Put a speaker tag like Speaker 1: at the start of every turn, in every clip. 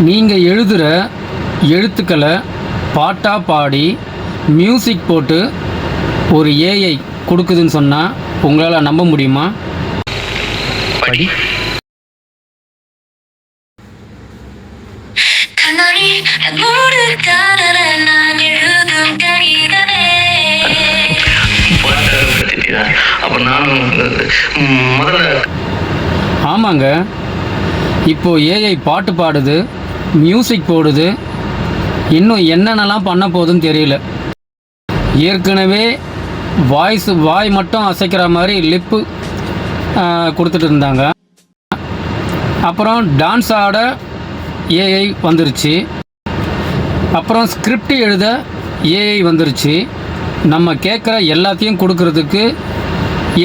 Speaker 1: நீங்கள் எழுதுகிற எழுத்துக்களை பாட்டாக பாடி மியூசிக் போட்டு ஒரு ஏஐ கொடுக்குதுன்னு சொன்னால் உங்களால் நம்ப முடியுமா?
Speaker 2: படி.
Speaker 1: ஆமாங்க, இப்போ ஏஐ பாட்டு பாடுது, மியூசிக் போடுது, இன்னும் என்னென்னலாம் பண்ண போகுதுன்னு தெரியல. ஏற்கனவே வாய் மட்டும் அசைக்கிற மாதிரி லிப்பு கொடுத்துட்டு இருந்தாங்க. அப்புறம் டான்ஸ் ஆட ஏஐ வந்துருச்சு. அப்புறம் ஸ்கிரிப்ட் எழுத ஏஐ வந்துருச்சு. நம்ம கேட்குற எல்லாத்தையும் கொடுக்கறதுக்கு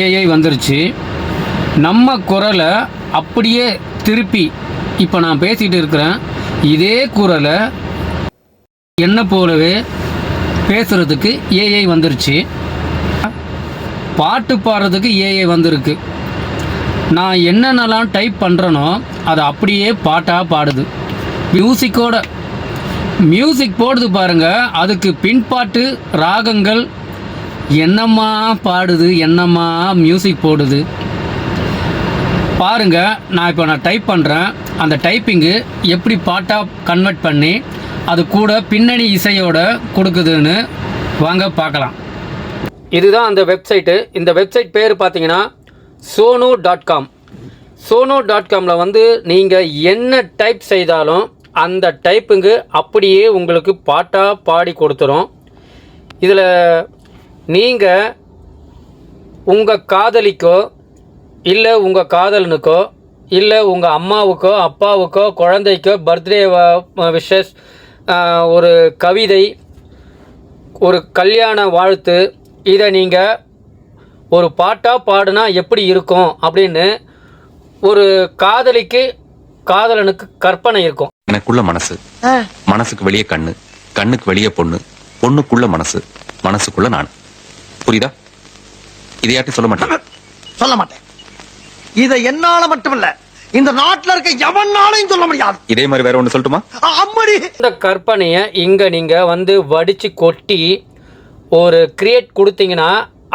Speaker 1: ஏஐ வந்துருச்சு. நம்ம குரலை அப்படியே திருப்பி இப்போ நான் பேசிகிட்டு இருக்கிறேன், இதே குரலை என்ன போலவே பேசுகிறதுக்கு ஏஐ வந்துருச்சு. பாட்டு பாடுறதுக்கு ஏஐ வந்திருக்கு. நான் என்னென்னலாம் டைப் பண்ணுறேனோ அதை அப்படியே பாட்டாக பாடுது. மியூசிக் போடுது பாருங்கள், அதுக்கு பின்பாட்டு ராகங்கள் என்னம்மா பாடுது, என்னம்மா மியூசிக் போடுது பாருங்கள். நான் டைப் பண்ணுறேன், அந்த டைப்பிங்கு எப்படி பாட்டாக கன்வெர்ட் பண்ணி அது கூட பின்னணி இசையோட கொடுக்குதுன்னு வாங்க பார்க்கலாம். இதுதான் அந்த வெப்சைட்டு. இந்த வெப்சைட் பேர் பார்த்தீங்கன்னா sonu.com. sonu.comல நீங்கள் என்ன டைப் செய்தாலும் அந்த டைப்புங்கு அப்படியே உங்களுக்கு பாட்டாக பாடி கொடுத்துரும். இதில் நீங்கள் உங்கள் காதலிக்கோ இல்லை உங்கள் காதலனுக்கோ இல்லை உங்கள் அம்மாவுக்கோ அப்பாவுக்கோ குழந்தைக்கோ பர்த்டே விஷஸ், ஒரு கவிதை, ஒரு கல்யாண வாழ்த்து, இதை நீங்கள் ஒரு பாட்டாக பாடுனா எப்படி இருக்கும் அப்படின்னு ஒரு காதலனுக்கு கற்பனை இருக்கும்.
Speaker 3: எனக்குள்ள மனசு, மனசுக்கு வெளியே கண்ணு, கண்ணுக்கு வெளியே பொண்ணு, பொண்ணுக்குள்ள மனசு, மனசுக்குள்ள நான். புரியுதா? இதையாட்டி சொல்ல மாட்டேன்.
Speaker 2: இதை என்னால மட்டுமல்ல, இந்த நாட்டில் இருக்க எவனாலையும் சொல்ல முடியாது.
Speaker 3: இதே மாதிரி வேற ஒன்று சொல்லட்டுமா?
Speaker 1: இந்த கற்பனையை இங்கே நீங்கள் வடித்து கொட்டி ஒரு கிரியேட் கொடுத்தீங்கன்னா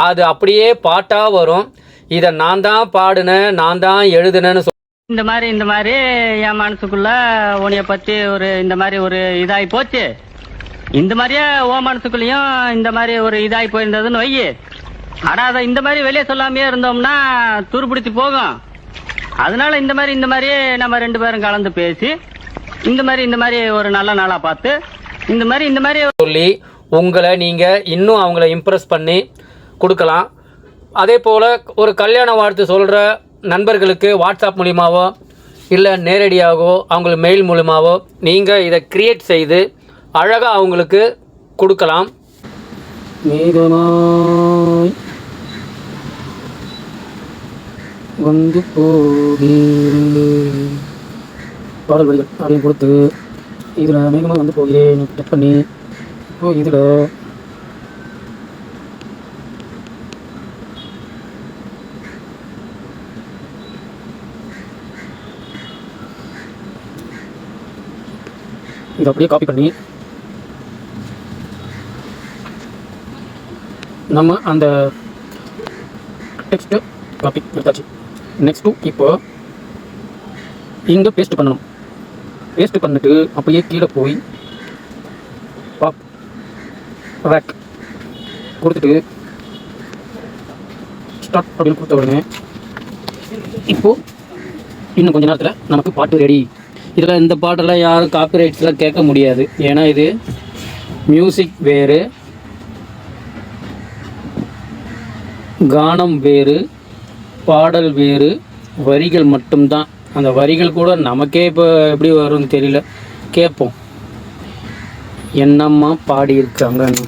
Speaker 1: அது அப்படியே பாட்டாக வரும். இதை நான் தான் பாடுனேன், நான் தான் எழுதுனேன்னு இந்த மாதிரி என் மனசுக்குள்ள உன்னைய பற்றி இந்த மாதிரி ஒரு இதாகி போச்சு. இந்த மாதிரியே ஓ மனசுக்குள்ளேயும் இந்த மாதிரி ஒரு இதாகி போயிருந்ததுன்னு வையி. ஆனால் அதை இந்த மாதிரி வெளியே சொல்லாமையே இருந்தோம்னா துருப்பிடிச்சு போகும். அதனால இந்த மாதிரி நம்ம ரெண்டு பேரும் கலந்து பேசி இந்த மாதிரி ஒரு நல்ல நாளாக பார்த்து இந்த மாதிரி சொல்லி உங்களை நீங்கள் இன்னும் அவங்கள இம்ப்ரெஸ் பண்ணி கொடுக்கலாம். அதே போல் ஒரு கல்யாண வாழ்த்து சொல்கிற நண்பர்களுக்கு வாட்ஸ்அப் மூலிமாவோ இல்லை நேரடியாகவோ அவங்களுக்கு மெயில் மூலிமாவோ நீங்கள் இதை கிரியேட் செய்து அழகாக அவங்களுக்கு கொடுக்கலாம். மேகமாய் வந்து போகிறேன் பாடல் வரிகள் அப்படின்னு கொடுத்து இதில் மேகமாக வந்து போகிறேன் டச் பண்ணி இப்போ இதில் இதை அப்படியே காப்பி பண்ணி நம்ம அந்த டெக்ஸ்ட்டு காப்பி எடுத்தாச்சு. நெக்ஸ்ட்டு இப்போ இங்கே பேஸ்ட் பண்ணணும். பேஸ்ட் பண்ணிட்டு அப்படியே கீழே போய் பாப் ரேக் கொடுத்துட்டு ஸ்டார்ட் அப்படின்னு கொடுத்த உடனே இப்போது இன்னும் கொஞ்ச நேரத்தில் நமக்கு பாட்டு ரெடி. இதில் இந்த பாட்டெல்லாம் யாரும் காப்பிரைட்ஸ்லாம் கேட்க முடியாது. ஏன்னா இது மியூசிக் வேறு, கானம் வேறு, பாடல் வேறு, வரிகள் மட்டும்தான். அந்த வரிகள் கூட நமக்கே இப்போ எப்படி வரும்னு தெரியல. கேட்போம் என்னம்மா பாடியிருக்காங்கன்னு.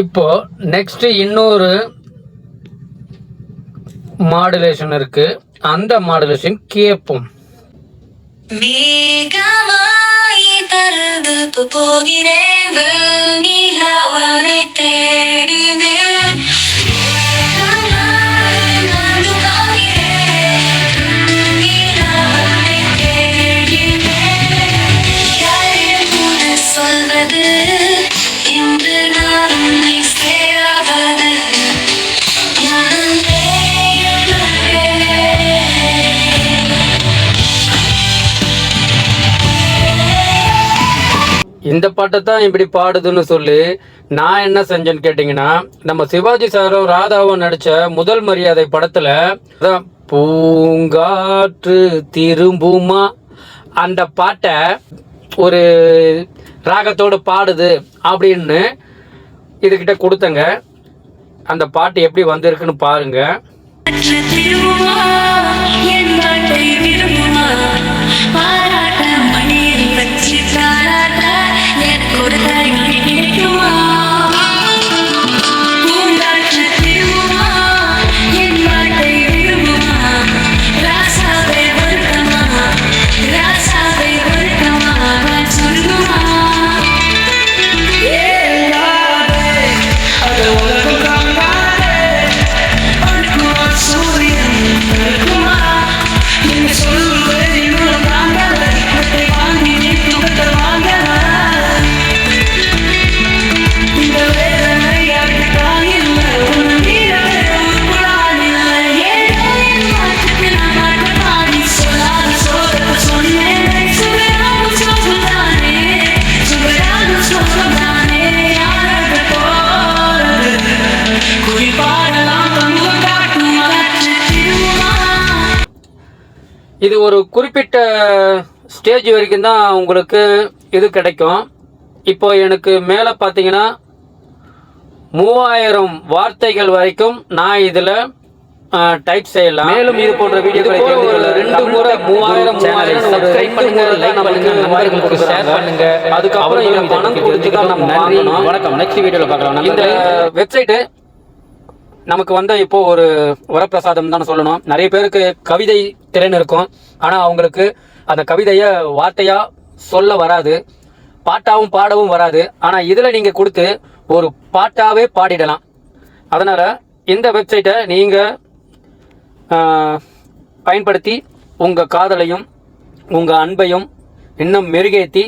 Speaker 1: இப்போ நெக்ஸ்ட் இன்னொரு மாடுலேஷன் இருக்கு, அந்த மாடுலேஷன் கேட்போம்.
Speaker 4: மேகமாய் பறந்து போகிறேன், நிலவரை தேடினேன். மேகமாய் நான் போகிறேன், நிலவரை தேடினேன். யாரென்று சொல்வது, இன்று நான் உன்னை சேராதது.
Speaker 1: இந்த பாட்டை தான் இப்படி பாடுதுன்னு சொல்லி நான் என்ன செஞ்சேன்னு கேட்டிங்கன்னா, நம்ம சிவாஜி சாரும் ராதாவும் நடித்த முதல் மரியாதை படத்தில் பூங்காற்று திரும்புமா அந்த பாட்டை ஒரு ராகத்தோடு பாடுது அப்படின்னு இதுகிட்ட கொடுத்தங்க. அந்த பாட்டு எப்படி வந்திருக்குன்னு பாருங்க.
Speaker 4: திரும்புமா என் பாட்டை விரும்புமா, பாராட்ட மணியில் வச்சு தாராட்ட எனக்கு ஒரு தாய்மொழி கிடைக்குமா. பூங்காற்று திரும்புமா என் பாட்டை விரும்புமா, ராசாவை ஒழுக்கமா, ராசாவை ஒழுக்கமா சொல்லுமா.
Speaker 1: இது ஒரு குறிப்பிட்ட ஸ்டேஜ் வரைக்கும் தான் உங்களுக்கு இது கிடைக்கும். இப்போ எனக்கு மேலே பார்த்தீங்கன்னா 3000 வார்த்தைகள் வரைக்கும் நான் இதில் டைப் செய்யலாம். மேலும் இது போன்ற வீடியோக்களை 2 முறை 3000 சப்ஸ்கிரைப் பண்ணுங்க, லைக் பண்ணுங்க, நண்பர்களுக்கு ஷேர் பண்ணுங்க. அதுக்கப்புறம் இதை பணம் கொடுத்து தான் நம்ம வாங்கணும். வணக்கம், நெக்ஸ்ட் வீடியோவில் பார்க்கலாம். இந்த வெப்சைட்டு நமக்கு இப்போ ஒரு வரப்பிரசாதம் தான் சொல்லணும். நிறைய பேருக்கு கவிதை திறன் இருக்கும், ஆனால் அவங்களுக்கு அந்த கவிதையை வார்த்தையாக சொல்ல வராது, பாட்டாவும் பாடவும் வராது. ஆனால் இதில் நீங்கள் கொடுத்து ஒரு பாட்டாகவே பாடிடலாம். அதனால் இந்த வெப்சைட்டை நீங்கள் பயன்படுத்தி உங்கள் காதலையும் உங்கள் அன்பையும் இன்னும் மெருகேற்றி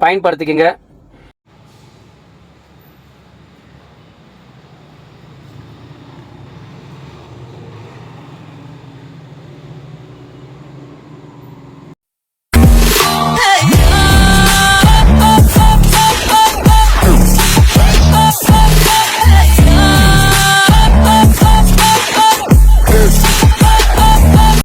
Speaker 1: பயன்படுத்திக்கங்க.